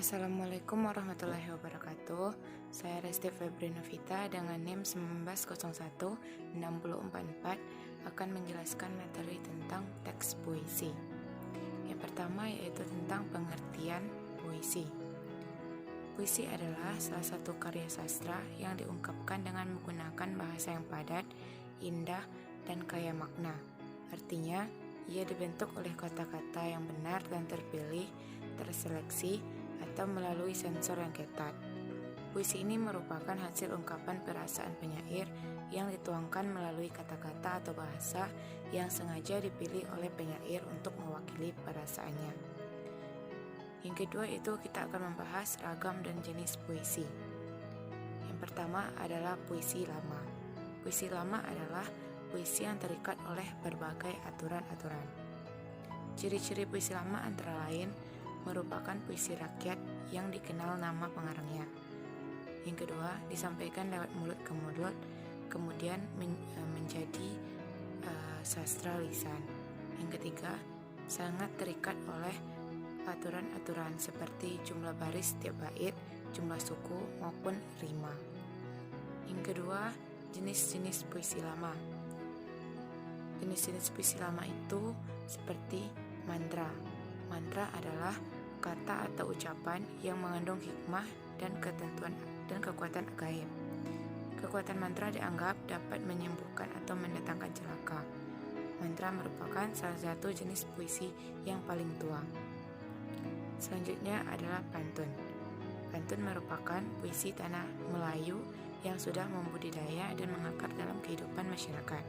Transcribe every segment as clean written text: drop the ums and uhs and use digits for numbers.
Assalamualaikum warahmatullahi wabarakatuh. Saya Resti Febri Novita dengan NIM 1901-6044 akan menjelaskan materi tentang teks puisi. Yang pertama yaitu tentang pengertian puisi. Puisi adalah salah satu karya sastra yang diungkapkan dengan menggunakan bahasa yang padat, indah, dan kaya makna. Artinya, ia dibentuk oleh kata-kata yang benar dan terpilih, terseleksi, atau melalui sensor yang ketat. Puisi ini merupakan hasil ungkapan perasaan penyair yang dituangkan melalui kata-kata atau bahasa yang sengaja dipilih oleh penyair untuk mewakili perasaannya. Yang kedua itu kita akan membahas ragam dan jenis puisi. Yang pertama adalah puisi lama. Puisi lama adalah puisi yang terikat oleh berbagai aturan-aturan. Ciri-ciri puisi lama antara lain merupakan puisi rakyat yang dikenal nama pengarangnya. Yang kedua, disampaikan lewat mulut ke mulut, kemudian menjadi sastra lisan. Yang ketiga, sangat terikat oleh aturan-aturan seperti jumlah baris setiap bait, jumlah suku maupun rima. Yang kedua, jenis-jenis puisi lama. Jenis-jenis puisi lama itu seperti mantra. Mantra adalah kata atau ucapan yang mengandung hikmah dan ketentuan dan kekuatan gaib. Kekuatan mantra dianggap dapat menyembuhkan atau mendatangkan celaka. Mantra merupakan salah satu jenis puisi yang paling tua. Selanjutnya adalah pantun. Pantun merupakan puisi tanah Melayu yang sudah membudidaya dan mengakar dalam kehidupan masyarakat.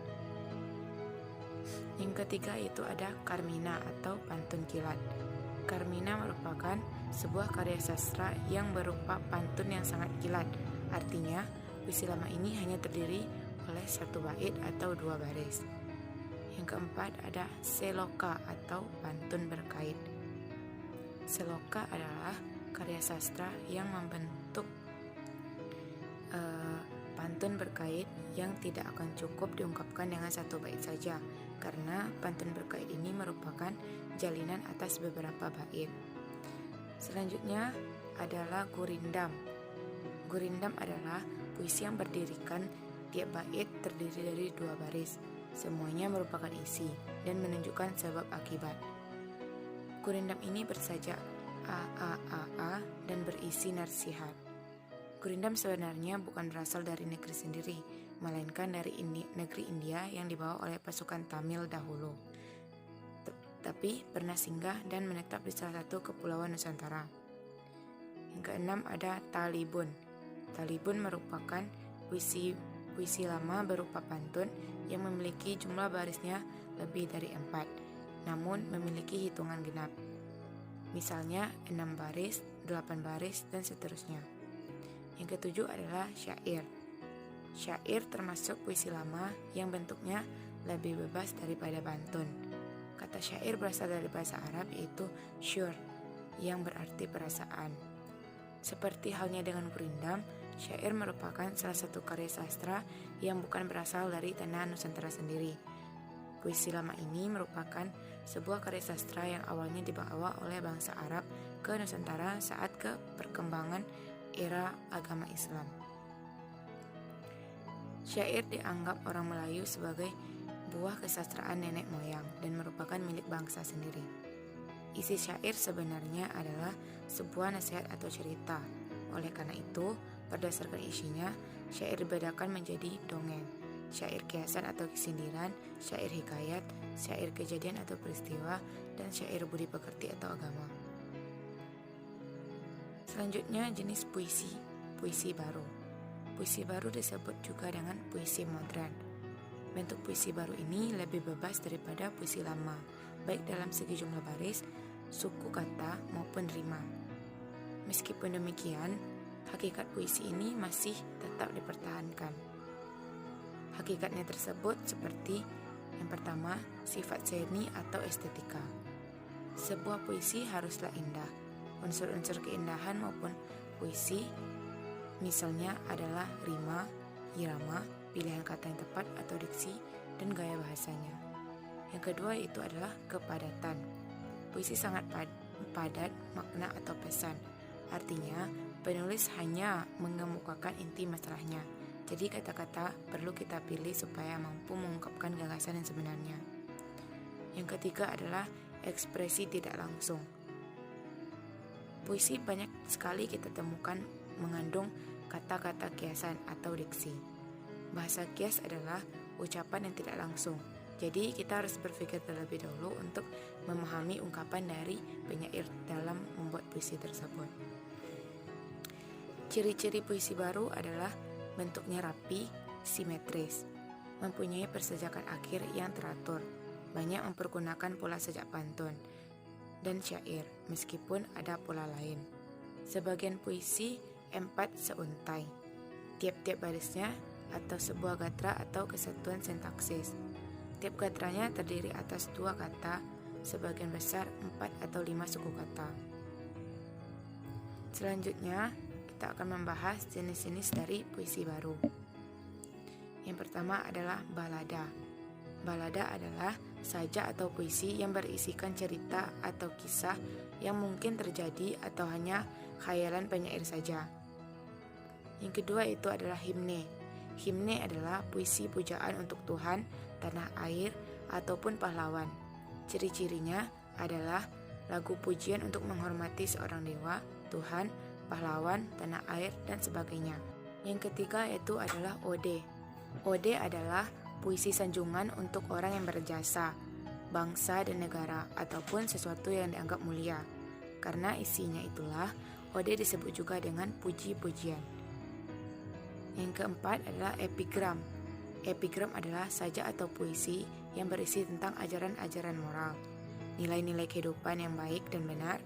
Yang ketiga itu ada Karmina atau pantun kilat. Karmina merupakan sebuah karya sastra yang berupa pantun yang sangat kilat. Artinya, puisi lama ini hanya terdiri oleh satu bait atau dua baris. Yang keempat ada seloka atau pantun berkait. Seloka adalah karya sastra yang membentuk pantun berkait yang tidak akan cukup diungkapkan dengan satu bait saja, karena pantun berkait ini merupakan jalinan atas beberapa bait. Selanjutnya adalah gurindam. Gurindam adalah puisi yang berdirikan tiap bait terdiri dari dua baris. Semuanya merupakan isi dan menunjukkan sebab akibat. Gurindam ini bersajak a dan berisi nasihat. Gurindam sebenarnya bukan berasal dari negeri sendiri, melainkan dari negeri India yang dibawa oleh pasukan Tamil dahulu. Tapi pernah singgah dan menetap di salah satu kepulauan Nusantara. Yang keenam ada Talibun. Talibun merupakan puisi lama berupa pantun yang memiliki jumlah barisnya lebih dari 4, namun memiliki hitungan genap. Misalnya 6 baris, 8 baris, dan seterusnya. Yang ketujuh adalah syair. Syair termasuk puisi lama yang bentuknya lebih bebas daripada pantun. Kata syair berasal dari bahasa Arab yaitu syur, yang berarti perasaan. Seperti halnya dengan gurindam, syair merupakan salah satu karya sastra yang bukan berasal dari tanah Nusantara sendiri. Puisi lama ini merupakan sebuah karya sastra yang awalnya dibawa oleh bangsa Arab ke Nusantara saat ke perkembangan era agama Islam. Syair dianggap orang Melayu sebagai buah kesastraan nenek moyang dan merupakan milik bangsa sendiri. Isi syair sebenarnya adalah sebuah nasihat atau cerita. Oleh karena itu, berdasarkan isinya, syair dibedakan menjadi dongeng, syair kiasan atau sindiran, syair hikayat, syair kejadian atau peristiwa, dan syair budi pekerti atau agama. Selanjutnya jenis puisi, puisi baru. Puisi baru disebut juga dengan puisi modern. Bentuk puisi baru ini lebih bebas daripada puisi lama, baik dalam segi jumlah baris, suku kata, maupun rima. Meskipun demikian, hakikat puisi ini masih tetap dipertahankan. Hakikatnya tersebut seperti yang pertama, sifat seni atau estetika. Sebuah puisi haruslah indah. Unsur-unsur keindahan maupun puisi misalnya adalah rima, irama, pilihan kata yang tepat atau diksi, dan gaya bahasanya. Yang kedua itu adalah kepadatan. Puisi sangat padat makna atau pesan. Artinya, penulis hanya mengemukakan inti masalahnya. Jadi kata-kata perlu kita pilih supaya mampu mengungkapkan gagasan yang sebenarnya. Yang ketiga adalah ekspresi tidak langsung. Puisi banyak sekali kita temukan mengandung kata-kata kiasan atau diksi. Bahasa kias adalah ucapan yang tidak langsung. Jadi kita harus berpikir terlebih dahulu untuk memahami ungkapan dari penyair dalam membuat puisi tersebut. Ciri-ciri puisi baru adalah bentuknya rapi, simetris, mempunyai persejakan akhir yang teratur, banyak mempergunakan pola sejak pantun dan syair, meskipun ada pola lain. Sebagian puisi 4 seuntai, tiap-tiap barisnya atau sebuah gatra atau kesatuan sintaksis. Tiap gatranya terdiri atas 2 kata, sebagian besar 4 atau 5 suku kata. Selanjutnya, kita akan membahas jenis-jenis dari puisi baru. Yang pertama adalah balada. Balada adalah sajak atau puisi yang berisikan cerita atau kisah yang mungkin terjadi atau hanya khayalan penyair saja. Yang kedua itu adalah himne. Himne adalah puisi pujaan untuk Tuhan, tanah air, ataupun pahlawan. Ciri-cirinya adalah lagu pujian untuk menghormati seorang dewa, Tuhan, pahlawan, tanah air, dan sebagainya. Yang ketiga yaitu adalah ode. Ode adalah puisi sanjungan untuk orang yang berjasa, bangsa dan negara, ataupun sesuatu yang dianggap mulia. Karena isinya itulah, ode disebut juga dengan puji-pujian. Yang keempat adalah epigram. Epigram adalah sajak atau puisi yang berisi tentang ajaran-ajaran moral, nilai-nilai kehidupan yang baik dan benar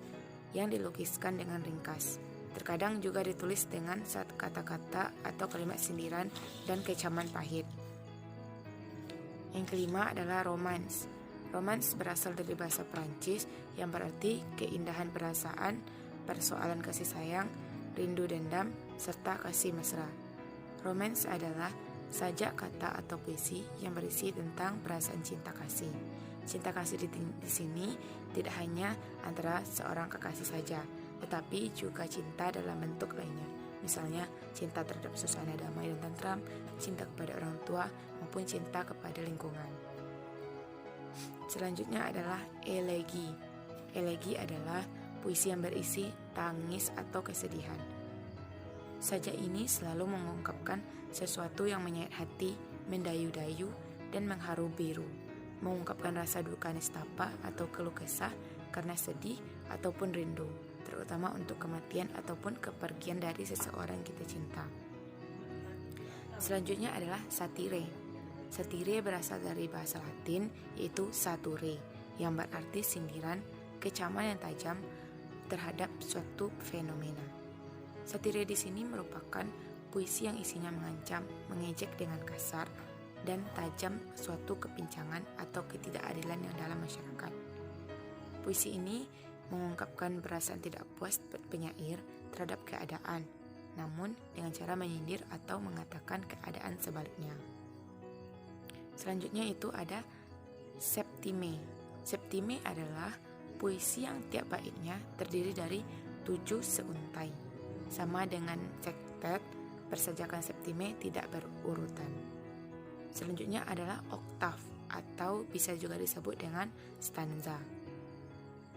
yang dilukiskan dengan ringkas. Terkadang juga ditulis dengan kata-kata atau kalimat sindiran dan kecaman pahit. Yang kelima adalah romans. Romans berasal dari bahasa Prancis yang berarti keindahan perasaan, persoalan kasih sayang, rindu dendam, serta kasih mesra. Romans adalah sajak kata atau puisi yang berisi tentang perasaan cinta kasih. Cinta kasih di sini tidak hanya antara seorang kekasih saja, tetapi juga cinta dalam bentuk lainnya. Misalnya cinta terhadap suasana damai dan tentram, cinta kepada orang tua, maupun cinta kepada lingkungan. Selanjutnya adalah elegi. Elegi adalah puisi yang berisi tangis atau kesedihan. Sajak ini selalu mengungkapkan sesuatu yang menyayat hati, mendayu-dayu, dan mengharu biru, mengungkapkan rasa duka nestapa atau keluh kesah karena sedih ataupun rindu, terutama untuk kematian ataupun kepergian dari seseorang kita cinta. Selanjutnya adalah satire. Satire berasal dari bahasa Latin yaitu sature, yang berarti sindiran, kecaman yang tajam terhadap suatu fenomena. Satire di sini merupakan puisi yang isinya mengancam, mengejek dengan kasar dan tajam suatu kepincangan atau ketidakadilan yang dalam masyarakat. Puisi ini mengungkapkan perasaan tidak puas penyair terhadap keadaan, namun dengan cara menyindir atau mengatakan keadaan sebaliknya. Selanjutnya itu ada septime. Septime adalah puisi yang tiap baitnya terdiri dari 7 seuntai. Sama dengan sektet, persajakan septime tidak berurutan. Selanjutnya adalah oktav atau bisa juga disebut dengan stanza.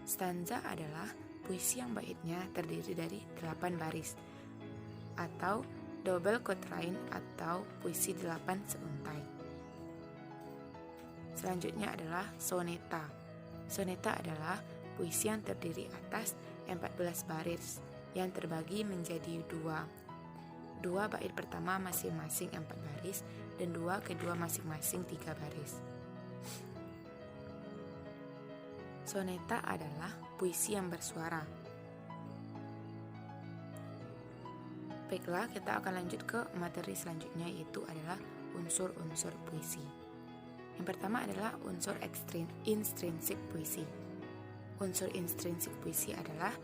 Stanza adalah puisi yang baitnya terdiri dari 8 baris atau double quatrain atau puisi 8 seuntai. Selanjutnya adalah soneta. Soneta adalah puisi yang terdiri atas 14 baris yang terbagi menjadi 2 bait pertama masing-masing 4 baris dan 2 kedua masing-masing 3 baris. Soneta adalah puisi yang bersuara. Baiklah, kita akan lanjut ke materi selanjutnya, yaitu adalah unsur-unsur puisi. Yang pertama adalah unsur intrinsik puisi. Unsur intrinsik puisi adalah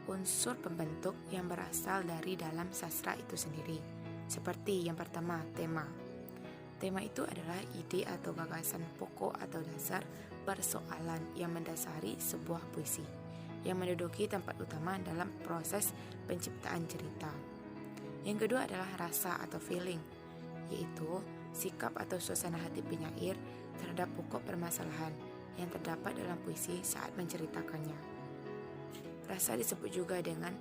unsur pembentuk yang berasal dari dalam sastra itu sendiri. Seperti yang pertama, tema. Tema itu adalah ide atau gagasan pokok atau dasar persoalan yang mendasari sebuah puisi. yang menduduki tempat utama dalam proses penciptaan cerita. Yang kedua adalah rasa atau feeling, yaitu sikap atau suasana hati penyair terhadap pokok permasalahan yang terdapat dalam puisi saat menceritakannya. Rasa disebut juga dengan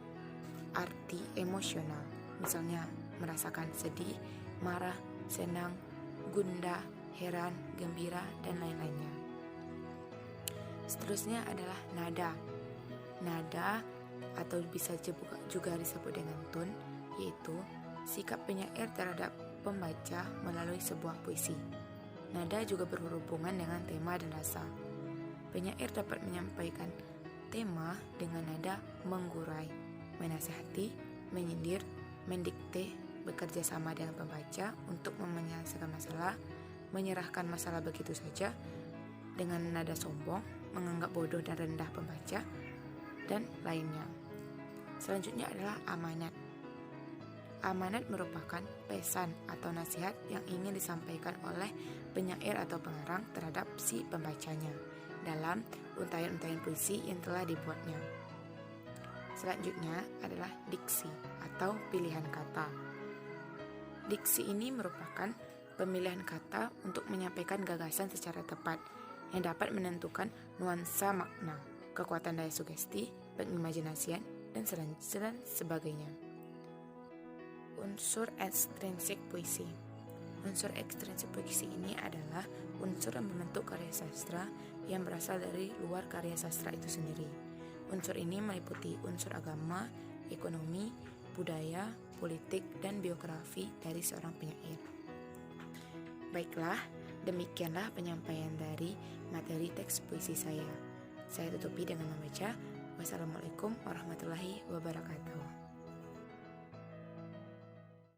arti emosional, misalnya merasakan sedih, marah, senang, gundah, heran, gembira, dan lain-lainnya. Seterusnya adalah nada. Nada atau bisa juga disebut dengan tone, yaitu sikap penyair terhadap pembaca melalui sebuah puisi. Nada juga berhubungan dengan tema dan rasa. Penyair dapat menyampaikan tema dengan nada menggurai, menasihati, menyindir, mendikte, bekerja sama dengan pembaca untuk menyelesaikan masalah, menyerahkan masalah begitu saja, dengan nada sombong, menganggap bodoh dan rendah pembaca, dan lainnya. Selanjutnya adalah amanat. Amanat merupakan pesan atau nasihat yang ingin disampaikan oleh penyair atau pengarang terhadap si pembacanya dalam untayan-untayan puisi yang telah dibuatnya. Selanjutnya adalah diksi atau pilihan kata. Diksi ini merupakan pemilihan kata untuk menyampaikan gagasan secara tepat yang dapat menentukan nuansa makna, kekuatan daya sugesti, pengimajinasian, dan sebagainya. Unsur ekstrinsik puisi. Unsur ekstrinsik puisi ini adalah unsur yang membentuk karya sastra yang berasal dari luar karya sastra itu sendiri. Unsur ini meliputi unsur agama, ekonomi, budaya, politik, dan biografi dari seorang penyair. Baiklah, demikianlah penyampaian dari materi teks puisi saya. Saya tutupi dengan membaca. Wassalamualaikum warahmatullahi wabarakatuh.